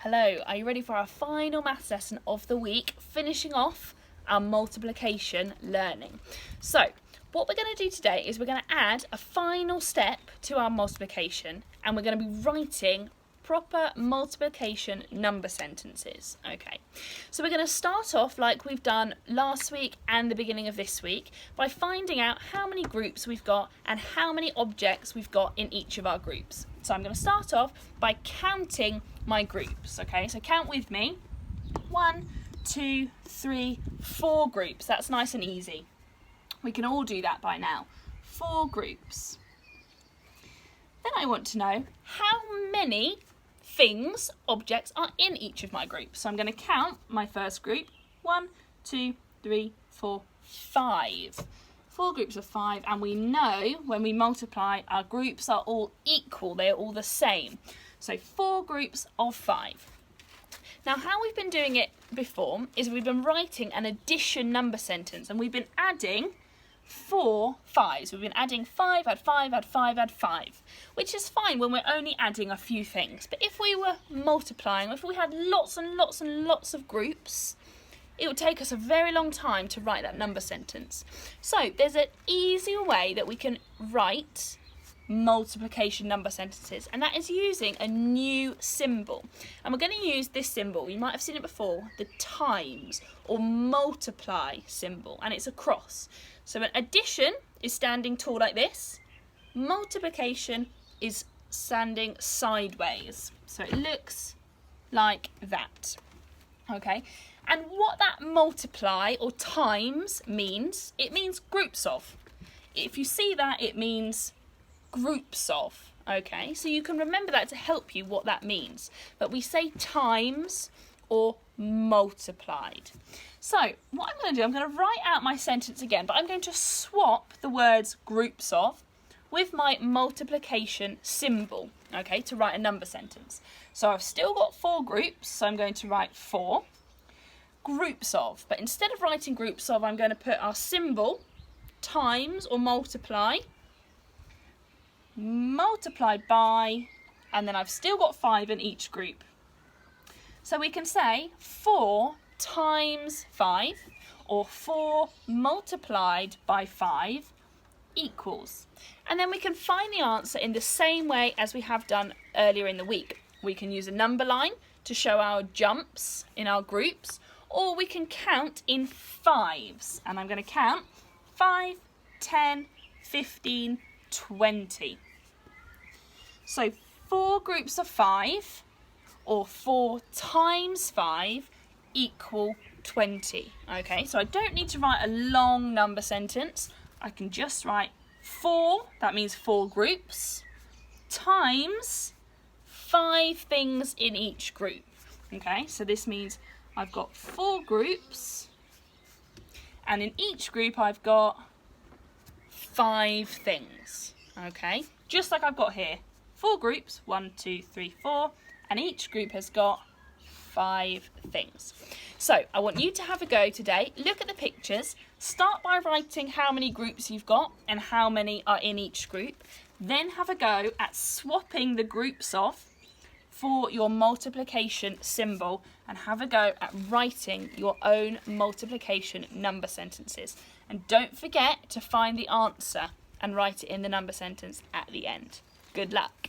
Hello, are you ready for our final maths lesson of the week, finishing off our multiplication learning? So, what we're going to do today is we're going to add a final step to our multiplication, and we're going to be writing proper multiplication number sentences. Okay, so we're going to start off like we've done last week and the beginning of this week by finding out how many groups we've got and how many objects we've got in each of our groups. So I'm going to start off by counting my groups. Okay, so count with me. 1, 2, 3, 4 groups. That's nice and easy. We can all do that by now. 4 groups. Then I want to know how many things, objects, are in each of my groups. So I'm going to count my first group. 1, 2, 3, 4, 5. 4 groups of 5, and we know when we multiply, our groups are all equal. They're all the same. So 4 groups of 5. Now, how we've been doing it before is we've been writing an addition number sentence, and we've been adding 4 5s. We've been adding 5, add 5, add 5, add 5, which is fine when we're only adding a few things. But if we were multiplying, if we had lots and lots and lots of groups, it would take us a very long time to write that number sentence. So there's an easier way that we can write multiplication number sentences, and that is using a new symbol. And we're going to use this symbol. You might have seen it before, the times or multiply symbol, and it's a cross. So an addition is standing tall like this. Multiplication is standing sideways. So it looks like that. Okay, and what that multiply or times means, it means groups of. If you see that, it means groups of. Okay, so you can remember that to help you what that means. But we say times or multiplied. So what I'm going to do, I'm going to write out my sentence again, but I'm going to swap the words groups of with my multiplication symbol, okay, to write a number sentence. So I've still got 4 groups, so I'm going to write 4 groups of. But instead of writing groups of, I'm going to put our symbol, times or multiply, multiplied by, and then I've still got 5 in each group. So we can say 4 times 5, or 4 multiplied by 5 equals. And then we can find the answer in the same way as we have done earlier in the week. We can use a number line to show our jumps in our groups, or we can count in 5s. And I'm going to count 5, 10, 15, 20. So 4 groups of 5, or 4 times 5 equal 20. Okay, so I don't need to write a long number sentence. I can just write 4, that means 4 groups, times 5 things in each group. Okay, so this means I've got 4 groups, and in each group I've got 5 things. Okay, just like I've got here. 4 groups, 1, 2, 3, 4, and each group has got 5 things. So I want you to have a go today. Look at the pictures. Start by writing how many groups you've got and how many are in each group. Then have a go at swapping the groups off for your multiplication symbol, and have a go at writing your own multiplication number sentences. And don't forget to find the answer and write it in the number sentence at the end. Good luck.